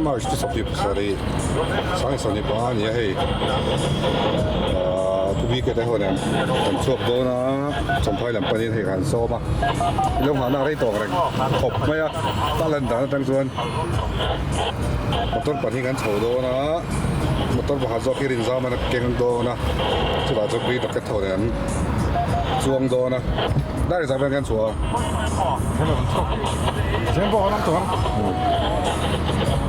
March to stop you sorry sang soni pa ni hei tu bi ke te ho ne tam chuak do na chomphai lam panin hei kan so ma lom ha na rei to reng khop mai a ta lan da tang chuan motor pani kan chho do na motor ba zo ki rin za ma na keng do na chu da chu bi ta ke tho ne chuang do na da ri za ban kan chua先不好让走了。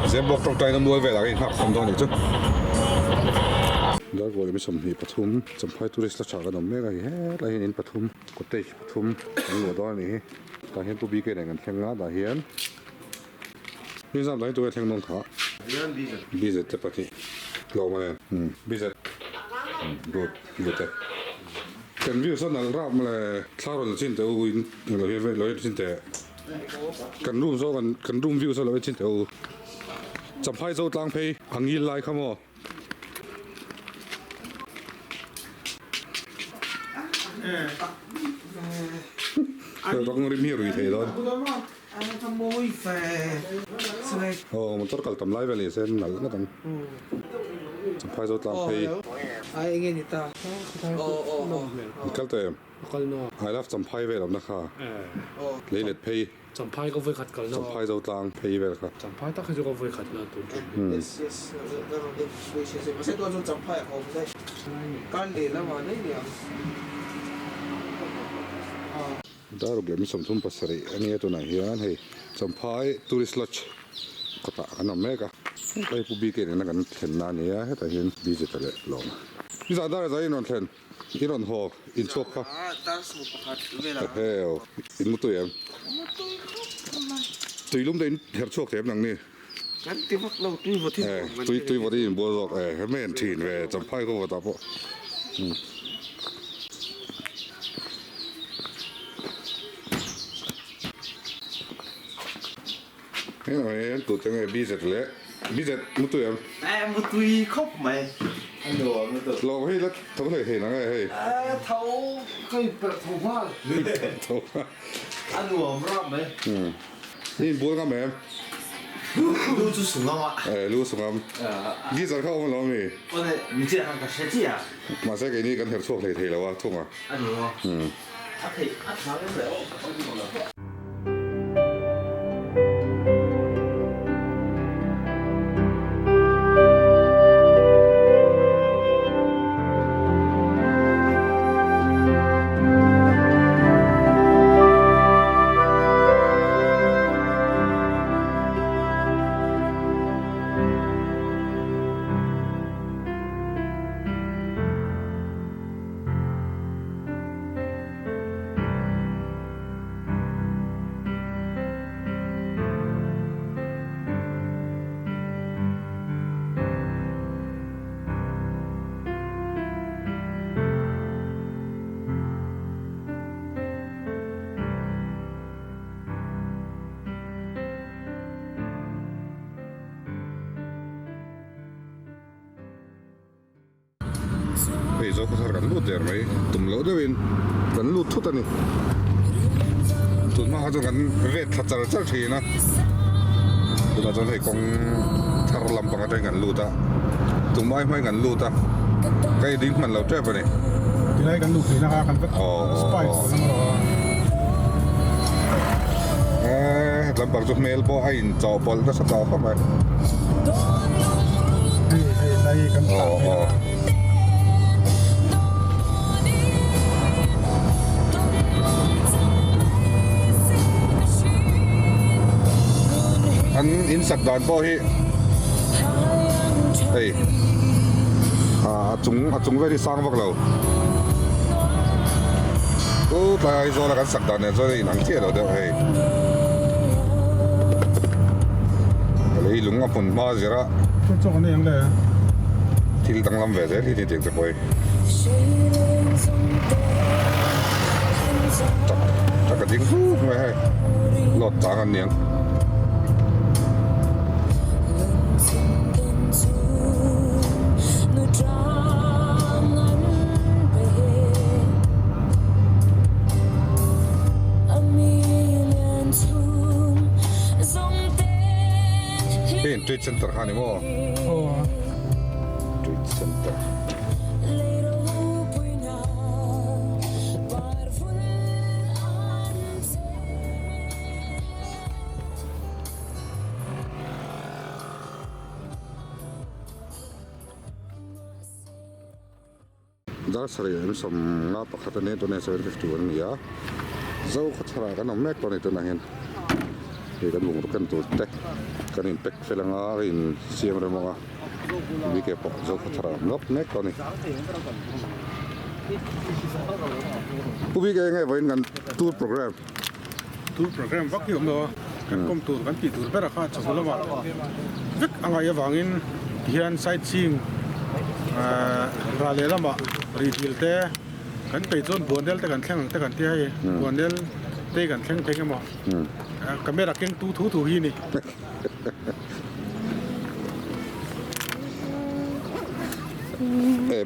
เสียบอกตรงใจน้ำมวยเวลาอีกครับคำตอนนี้จุ๊บแล้วก็มีสมหีปทุมสมภายตุริสต์ชากันนมเมฆเฮ้ยเราเห็นปทุมกดเตะปทุมหัวตอนนี้แต่เห็นผู้บีเกย์กันแข่งงานแต่เห็นนี่ซ้ำแต่ตัวแข่งน้องขาบีเซตจะปฏิลงมาเลยบีเซตดูเตะกันวิวสั้นนั้นรับมาเลยข้าวเราชิ้นเดียวอินเราเห็นเราเห็นชิ้นเดียวกันรูมโซ่กันรูมวิวโซ่เราเห็นชิ้นเดียวจำไพ่โซ่ตังเพย์หังยินไล่ขโมยต้องริมหิรุยเทดอนโอ้มันต้องกัดทำไล่ไปเลยเส้นหนักก็ต้องจำไพ่โซ่ตังเพย์ไอ้เงี้ยนี่ตากัดเต็มไอ้รับจำไพ่ไปแล้วนะคะเลยเล็ดเพย์전파이 거 왜 갔걸나จำไพ่โซ่ตังเพย์ไปแล้วครับ전파이 딱 해주고 왜 갔나 또 yes yesไม่ใช่ตัวจนจำไพ่ของได้การเรียนแล้วมาได้เนี่ยดารุกมีสมทุนปัสสรีอันนี้ตัวไหนเฮียนให้จำไพ่ทัวริสต์ลอดก็ตากันน้ำเมกะไปผู้บีเกย์นั่นกันเห็นนานนี้ให้แต่เห็นบีจะทะเลลงนี่จะได้ใจนอนเห็นที่นอนหออินชกค่ะเฮ้ยอินมุตุยตุยลุ่มเดินเห็นชกเทปหนังนี่กันที่พวกเราตุยวัดที่ตุยวัดที่บัวบอกไม่เห็นทีนเว้จำไพ่ก็ว่าตาพอนี่หน่อยตัวจังไงบีเสร็จแล้วบีเสร็จมุตุยมุตุยครบไหมอันเดียวมุตุยเราให้แล้วทำไมเห็นอะไรให้เท้าเคยเปิดถุงผ้าอันเดียวรอบไหมนี่บัวก็แม่รู้จุดสูงอ่ะรู้สูงอ่ะยี่สิบเข้ามาแล้วมีวันนี้มีเจ้าหันกับเชจี้อ่ะมาใช้กี่นี่กันเห็นช่วงเทแล้ววะทุ่งอ่ะอันเดียวถ้าเทถ้าทำได้แล้วเฮ้ยโซ่เขาทำกันรูดเดี๋ยวไหมตุ่มเล้าด้วยวินกันรูดทุกตันนี่ตุ่มมาเขาจะกันเวททัดจัดทีนะตุ่มเราจะให้กองทารลำปังอะไรกันรูดอ่ะตุ่มไม่กันรูดอ่ะใกล้ดิ้งมันเราแจ้ไปนี่ที่ไรกันลูกนี่นะครับกันสไปซ์ลำบากจุดเมลโบไอ้จอบอลก็สตอเข้าไปให้ไล่กันต่ออันอินสักดอนโป้ฮีเฮ้ยจุงไว้ที่สร้างพวกเราก็ไปโซนกันสักดอนเนี่ยโซนหนังเที่ยวเราเดี๋ยวเฮ้ยเลยลุงกับคนมาสิระจงนี่ยังเลยที่ตั้งลำเวทที่เด็กจะไปจักรดิ้งไม่ให้หลอดตากันเนี่ยเห็น Trade Center ค่ะนี่มั้ง โอ้ Trade Center ดาร์สเรียนสมนับขัดเนตัวนี้751นี่อ่ะเจ้าขัดสระกันน้องแม็กตัวนี้ตัวนั้นเห็นเดี๋ยวกันวงรกันตัวเต็กกันอินเป็กเฟลังอาอินเสียมเรื่องว่าวิกเก็ตปอกเจ้าขัดสระนับแม็กตัวนี้ผู้วิกเก็ตไงวันกันตูดโปรแกรม ตูโปรแกรมวักอยู่มั้งกันก้มตูกันปีตูเปราคาจะสุดละว่าวิกอะไรอย่างงี้เฮียนไซต์ซิงรายละมารีวิวเต้กันไปจนบวนเดลแต่กันแข่งแต่กันที่ให้บวนเดลเต้กันแข่งเพลงกันมากันไม่รักเก่งทูฮีนี่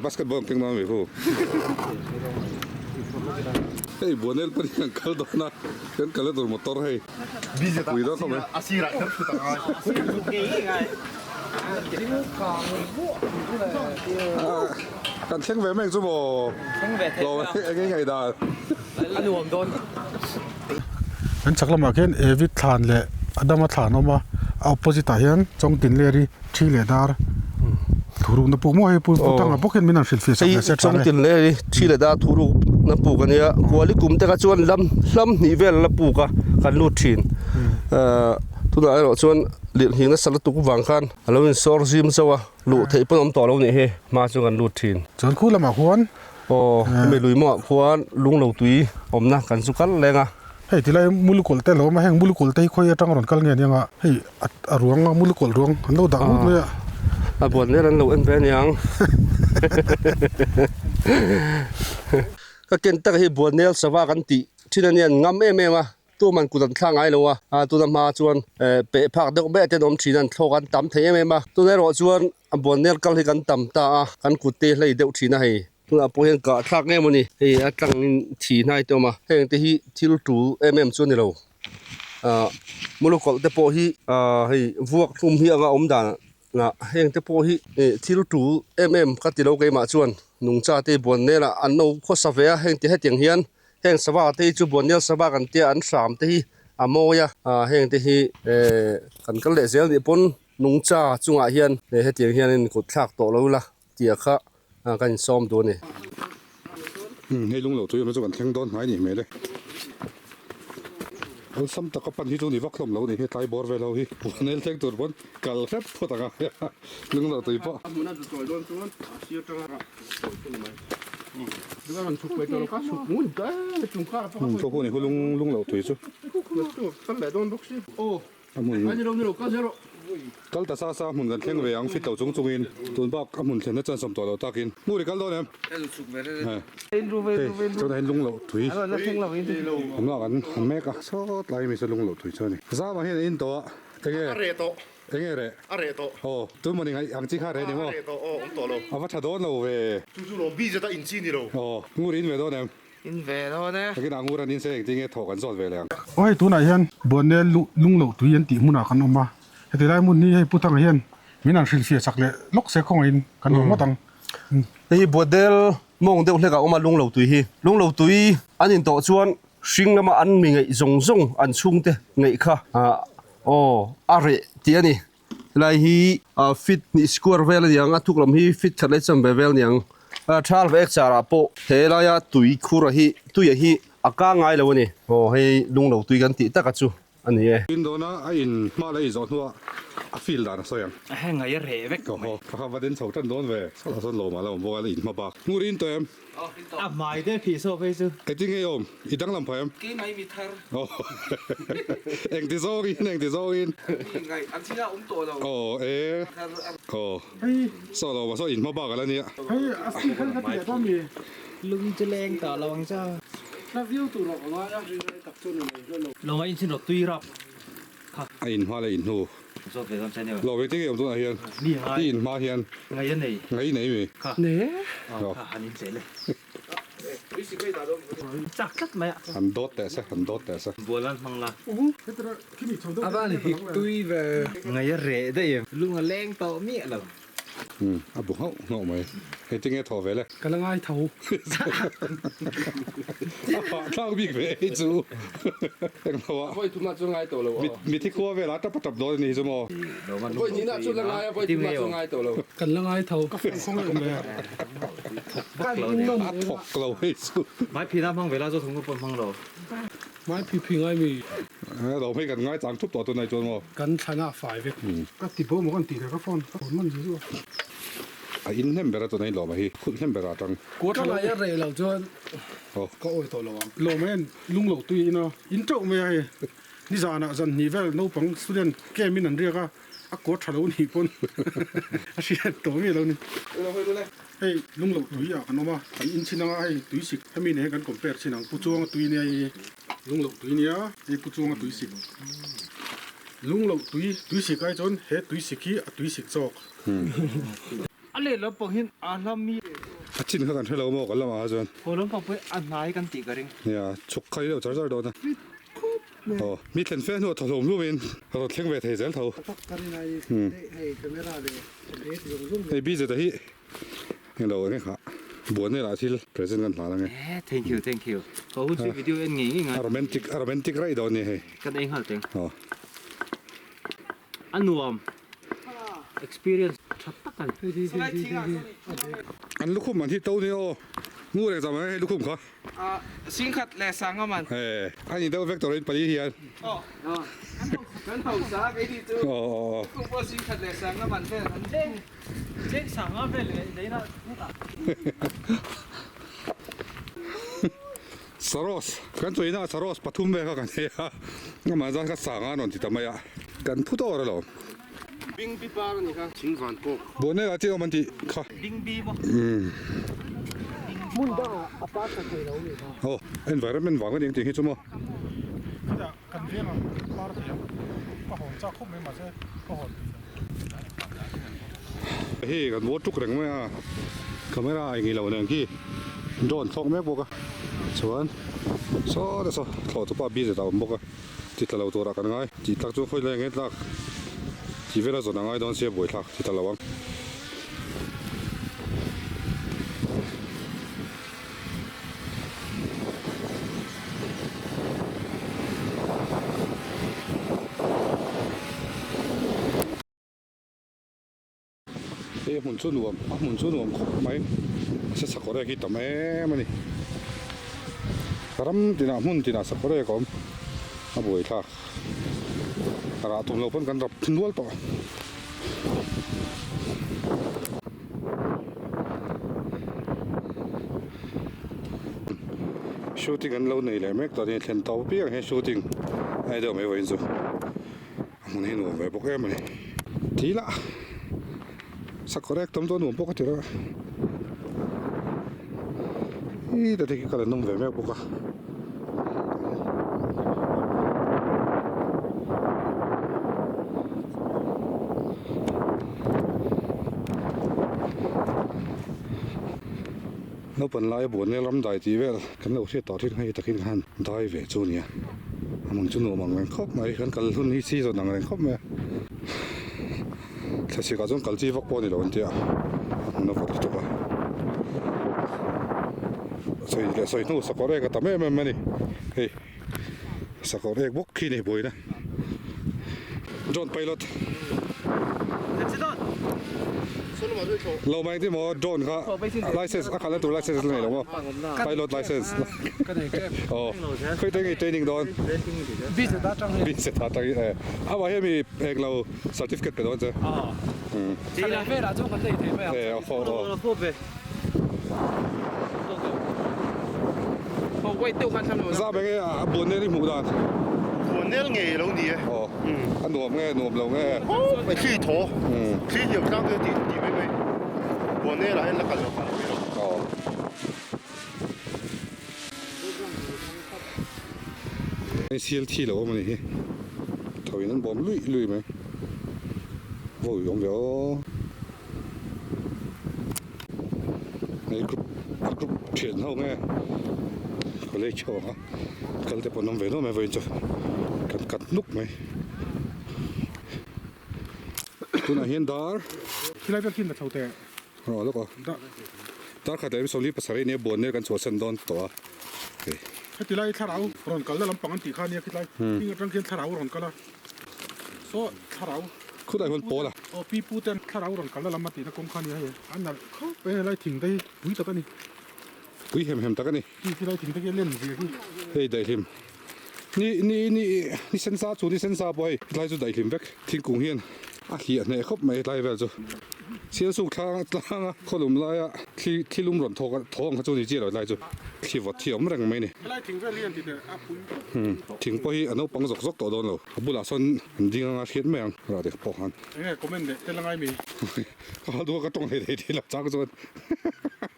basketball king mami fu hey bonel pari kan kal dona kan kal dor motor hey bize ta cuidado come asira kan theng ve meng chu bo lo cái ngày da anh uống đôn อันชักละมาเคนเอวิททานเลยอดามาทานออกมาเอาโพสิตาเฮียนจงตินเลรีที่เลดาร์ถูรุนปุ่มว่าให้ปุ่มตั้งอ่ะพวกเห็นมินันฟิลฟิส ที่จงตินเลยที่เลดาทูรุนับปูกันเนี่ยกัวลิกุมแต่ก็ชวนลำนิเวลนับปูกันลูดชินทุกอย่างเราชวนเลี้ยงหิงนัสลัดตุกวังคันเราเป็นซอร์ซิมซะวะลูดเทปน้ำต่อเราเนี่ยเฮมาชวนกันลูดชิน จนคู่ละมาควร โอ้ไม่ลุยหม้อควรลุงเราตุยอมนะกันสุกันแรงอ่ะ เฮ้ยที่ไรมุลุกลเตลมาแห่งมุลุกลเตค่อยตั้งรอนกันเงี้ยยังอ่ะเฮ้ยรวงมุลุกลรวงอันนู้ดังหมดเลยอ่ะ บนนี้เราเอ็นเป็นยังก็เกินตั้งให้บนนี้สว่ากันติที่นั่นเนี่ยงำเอ็มตัวมันกุดันข้างไงเลยวะตัวนั้นมาชวนเปะผักเด็กแม่จะนมชีนั่นโทกันตำเทียมมาตัวนี้เราชวนบนนี้ก็เลยกันตำตากันกุเตะเลยเด็กชีนั่นให้ตัวพวกเห็นกะทักไงมันนี่เฮ้ยตั้งชีนั่นตัวมาเห็นที่รู้ตัวชวนนี่เรามุลกอลแต่พอที่เฮ้ยพวกทุ่มเฮียงอมด่านะเฮงแต่พอที่ที่รู้ตัวก็ติดเราเกมาชวนนุ่งจ่าที่บนนี้ละอันนู้นข้อสเวียเฮงที่ให้เตียงเฮียนเฮงสว่าที่จุบนนี้สว่ากันที่อันสามที่อโมยเฮงที่กันก็เลยเสียนี่ปนนุ่งจ่าจุงอาเฮียนให้เตียงเฮียนกดทักโตแล้วละเตียค่ะกันซ้อมตัวนี่ให้ลุงเหล่าตัวยังไม่จะกันแข่งต้นหายหนีไม่ได้เอาซ้ำตะกับปันที่ตรงนี้วักลมเหล่านี่ให้ตายบอร์เวลาที่ปวดในแข่งตัวบนกัลเล็บพูดต่างกันลุงเหล่าตัวอีปะ แล้วมันชุกไปตัวก็ชุกมุ้นเด้อจุ่มข้าว พวกนี้เขาลุงเหล่าตัวจุ ตั้งแต่โดนลูกศิษย์โอ้ มุน อันนี้เราเนี่ยก็เจอ กัลตาซามุนกันแข่งเวียงฟิตเต่าจงอินตัวบักมุนเช่นนั้นจะสมตัวเราตากินมูริกัลโดเนี่ยเจ้าไหนลุงเหล่าถุย nó khen là cái gì ผมว่ากันแม่ก็ชอบไล่มีสลุงเหล่าถุยเช่นนี้ซามาเห็นอินตัวเอ้ย Areto เอ้ยเร่ Areto โอ้ตัวมันยังไงอังจิคาเร่เนี่ยมั้ง Areto โอ้ผมต่อเลย เอาวัชโดนเราเว้ จู่ๆเราบีจะได้อินซีนี่เรา โอ้งูรินเวโดเนี่ย in về thôi đấy ถ้ากินอางูรันนินเซ่จริงๆถอกันสอดเวแล้ว โอ้ยตัวไหนเฮียนบนเนี่ยลุงเหล่าตุยยันติมุนากันออกมาแต่ได้มุนนี่ให้ผู้ตั้งเฮียนมินันฟิลฟิสสักเลยล็อกเสกของอินกันออกมาตั้ง ไอ้บวเดลมองเดลเล็กเอามาลุงเหล่าตุยฮีลุงเหล่าตุยอันนี้ต่อชวนชิงแล้วมาอันมีไงจงอันชุ่งเตไงค่ะโอ้อะไรเตียนี่ลายฮีฟิตนี่สกอร์เวลยังทุกลำฮีฟิตทะเลจำเวลยังทาร์เวกจาราโปเฮลายาตุยคูระฮีตุยฮีอากาไงแล้วนี่โอ้ให้ลุงเหล่าตุยกันติตะกัดจูอันนี้อินโดนะอินมาเลยจอดหัวฟิลดานสยัง hay ngày rẻ vét ก็พอข้าวันเดินชาวจันโดนเว้สารสนโลมาแล้วผมบอกว่าอินมาปากงูรินเต็ม à mày đấy phí số phí số ไอ้จริงไอ้โยมอีดังลำเพม cái máy bị thar โอ้เอ็งที่โซอินเอ็งที่โซอิน ngày ăn xin ông tổ đâu โอ้เอ๊ะโอ้สโลว่าโซอินมาปากกันแล้วเนี่ย เฮ้ยอาศัยขั้นขั้นเดียวต้องมี lưng cho lên tỏ lâu anh sao ถ้าวิวตัวหลอกว่ากับตัวหนึ่งเลย lâu anh xin được tuy rập ไอ้อินมาเลยอินหู số về con xe nhiều เราไปที่เกี่ยวตัวไหนเฮียน đi ที่ hai อินมาเฮียน ngày này ไงไหนมี nè anh in sẽ lên chắc cắt mẹ หันโดดแต่ซะหันโดดแต่ซะ buồn lắm mong là Hetra kimi chawdo. aban hik tui về ngày rẻ đây luôn là len tàu mía là อ่ะบุกเงาไหมเห็นจริงไงถอดไปเลย Kalangai thau. ข้าวบิ๊กเลยจูเอ็งบอกว่า voi tu ma chu ngai to lo มีที่ครัวเวลาจะประทับโดนนี่จูโม voi ni na chu la ngai voi tu ma chu ngai to lo Kalangai thau ka phong le me. bắt lâu này อัดถกเราให้จู máy phi nam phong về là do thùng quân phong rồi Mai pi pi ngai mi เราไม่กันง่ายจังทุบตัวในจูโม kan chana fai ve. Ka ti bo mo kan ti ka phone. Ka phone man ju. อินเฮมเบราตัวนี้หล่อมาฮีคุณเฮมเบราจัง Ko ta la ya re lo chuan โอ้ ka oi to lo am. Lo men lung lo tu ina. In to me ai. Ni za na zan ni vel no pang student ke min an ria ka. A ko thalo ni pon. A si to me lo ni. Hey lung lo tu ya kan ma. Kan in chinanga ai tu sik. Ha mi ne kan compare chinang pu chuang tu ni ai. Lung lo tu ni ya. Ai pu chuang tu sik. Lung lo tu sik ai chon he tu sik hi a tu sik chok. ale lo phong hin alami อาชินเขากันให้เราโมกันแล้วมาจน holom phong pe an nai kan ti ka ring เนี่ยชุกใครเดี๋ยวจะโดนนะโอ้มีเทนเฟนหัวถล่มลูกวินเราเที่ยงเวทเซลเท่า Hey camera de.ไอ้บีจะที่ยังเราเนี่ยค่ะบวนนี่แหละที่เพรสเซนต์กันหลายไง thank you có hun si video en ngi ngai อารมณ์ติกไรโดนนี่เฮ้ kan eng hal teng อ๋อ anuam experience chatta kan อันลูกคุ้มมันที่โต๊ะนี่โอ้งูเลยจำไหมลูกคุ้มเขา Xin khát lẹ sáng không anh? เฮ้อันนี้เดี๋ยวเวกตัวนี้ไปที่เฮียน Anh hậu giá cái đi chứ. อ๋อ Không có xin khát lẹ sáng không anh thế. chen sang a ve le dei na สโรสกันตัวนี้นะสโรสปทุมเวกกันเฮียงั้นมาจากสางานนที่ทำไมอ่ะกันพูดอะไรหรอ bing pi par ni ka ching van po บวนนี่แหละที่มันที่ค่ะ ding bi bo โอ้ environment หวังกันจริงๆที่ชั่วโมง Ja, kan vi na par ti. Ka hon cha khum me ma se. Ka hon. เฮ้กันวัดทุกเรื่องไหมอ่ะเขาไม่ได้อย่างนี้เราเนี่ยกี่โดนฟอกแม่บอกอ่ะชวนโซ่เดี๋ยวโซ่ถอดตัวป้าบีจะตามบอกอ่ะที่ตะเราตัวรักกันไงที่ตักจุ่มค่อยแรงเงี้ยตักที่เวลาส่วนง่ายโดนเสียบ่อยทักที่ตะเราวังหมุนชุนรวมหมุนชุนรวมไหมสักคนแรกที่ต่อแม่มันนี่รำที่น่าหุ่นที่น่าสักคนแรกก็มาบ่อยทักราตุ้มเราเพิ่งกันรับทิ้งวัวต่อชูติ้งกันเราเหนื่อยเลยแม็กตอนนี้เห็นเตาเปียกให้ชูติ้งไอ้เดี๋ยวไม่ไหวจริงมันเห็นหัวแบบพวกแกมันทีละสักคนแรกต้มตัวหนุ่มปกติแล้วนี่แต่ที่ก็เลยนุ่มแบบแม่ปกติเราเป็นลายบวนเนี่ยลำได้จีเวลกันเราเชื่อต่อที่ให้ตะกินหันได้เวจูเนี่ยมึงจุนหัวมังเงินครบไหมกันกันรุ่นนี้ซีส่วนหนังเงินครบไหมถ้าสิกาจงกัลจีฟักปอนี่เราวันเดียวมันน่าพอดีตัวใส่นู่นสกอร์เรกก็ทำให้มันนี่เฮ้ยสกอร์เรกบุกขี้นี่บ่อยนะจอนไปรถเราไม่ที่หมอจอนครับไลเซนส์อาคารตัวไลเซนส์เลยหรอวะไปรถไลเซนส์ Ka nei ke. โอ้เคยได้ไงเทรนนิ่งโดน Bi se da chang he. บินเสร็จตัดเอาไว้ให้มีเอกเราสติฟิเคตไปโดนจ้ะ chỉ là Ve la chung kan dei the me. เอาฟอร์ lo pho ve Hậu quay tiêu khăn thăm rồi. ทราบไหมไงบนเนี่ยที่หมู่ดาน 換一嘢老啲嘅， อ๋ออันหนวมไงหนวมเราไง 咪黐妥，黐條生嘅電俾佢，換呢嚟喺甩緊落嚟咯。 อ๋อไอเซียลที่เรามันนี่ถอยนั้นบอมลุยไหมโอ้ยยงเดียวในกรุ๊ป chuyện hậu nghe có lấy cho hả cần để bọn nó về nó mày về cho cần cắt nút mày tôi nói hiện đó ที่ไรเป็นกินแต่เท่าแต่ rồi lúc đó ได้ đó khá đấy sau khi bắt sợi này buồn này cần số sân đónตัว ถ้าที่ไรถ้าเราร้อนกันแล้วลำปังอันตีข้าเนี่ยที่ไรที่รังเกียจถ้าเราร้อนกันละโซ่ถ้าเรา คู่ใดคนโป้ล่ะ โอ้ปีปูเต้นถ้าเราร้อนกันแล้วลำมาตีตะกงข้าเนี่ยให้อันนั้นเขาเป็นอะไรถึงได้วิ่งตะกันนี่ อุ้ยเห็มตะกันนี่ ที่ไรถึงได้เล่นสิที่ เฮ้ยได้หิมนี่เส้นซาจูนี่เส้นซาบ่อยไล่จูได้หิมเบกทิ้งกุ้งเฮียนอ่ะเหี้ยเนี่ยครบไม่ไล่เวลจูเสียสุขทางคนหลุมไล่อ่ะที่ลุมหล่นทองเขาจูนี่เจี๊ยเลยไล่จูที่วัดเที่ยวมันแรงไหมนี่ อะไรถึงได้เล่นติดเนี่ยอาปุ้ย ทิ้งไปอันนั้นปังซอกตัวโดนเราบุหรี่ส่วนจริงๆเขียนแมงเราเด็กพอหัน เอ้ยคอมเมนต์เด็ดเป็นยังไงมี เขาดูก็ต้องเลยที่เราจ้างส่วน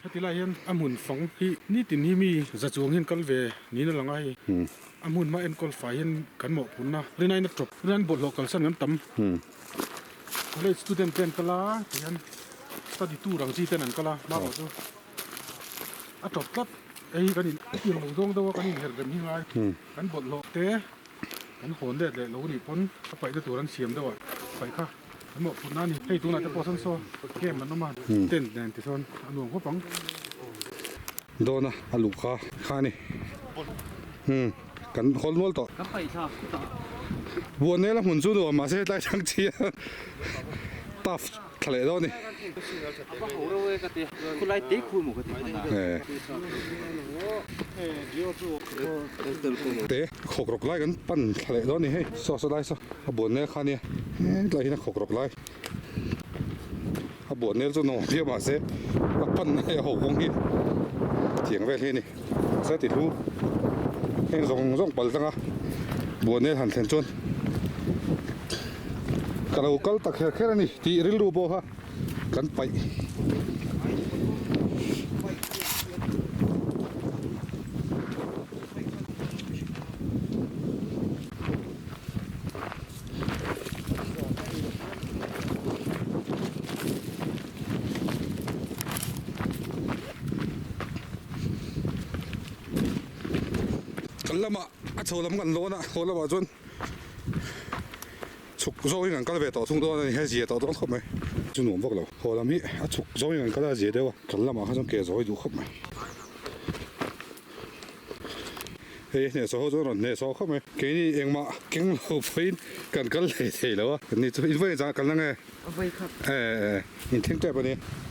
ถ้าที่ไรเห็นอามุนฝังที่นี่ตินี่มีจะจวงเห็นกันเวนี่นั่นละไงอามุนมาเอ็นกอลไฟเห็นกันหมดพุ่นนะเรื่องนั้นนักจบเรื่องบทโลกกันสั้นกันต่ำเลยสตูเดนต์เป็นกันละที่ยันตัดที่ตู้รังสีเต้นนั่นกันละมาบอกดูอ่ะจบก็ไอ้กันนี่ที่เราต้องดูกันนี่เห็นกันยังไงกันบทโลกเต้กันโหนเด็ดเลยเราหนีพ้นไปตัวนั้นเสียมด้วยไปค่ะกันหมดพุ่นนั่นนี่ให้ตัวนั้นจะพอสั้นโซ่เกมมันน้ำมันเต้นแดนที่โซนอันหลวงพ่อปัง โดนนะอาลูกข้านี่กันคนนู้นต่อ ก็ไปชอบ วันนี้เราหุ่นสู้ตัวมาเสียได้ทั้งทีตัฟทะเลตัวนี่ ก็โหเราเว้ยกันดิคุณไล่ตีคุณหมูกันดิ เตะขกรกไล่กันปั้นทะเลตัวนี่ให้ซอสได้ซะบวนนี้ข้านี่ไล่นะขกรกไล่บวนนี้จะนอนเพียบมาเสียปั้นให้หกวงหินเถียงเวทีนี่เสียติดหูให้ส่งปลจังอ่ะบวนนี้หันเส้นจนกระดูกตักแค่นี้ที่ริลรูโบฮะกันไปกันละมาอัดโชว์ลำกันโลนะโหละมาจนฉุกโซ่ยังกันไปต่อทุ่งตัวนี่ให้เสียต่อต้องเข้าไหมจุนหนุ่มพวกเราโหละมีอัดฉุกโซ่ยังกันได้เสียเดียวกันละมาเขาต้องเกยโซ่ให้ดูเข้าไหมเฮ้ยเนี่ยโซ่โซ่หน่อยเนี่ยโซ่เข้าไหมเกยนี่เองมาเก่งเราพินกันเลยเท่แล้ววะนี่จะอินเวอร์จ้ากันละไง เอาไปครับ อินเทนเจ็บปะเนี่ย เ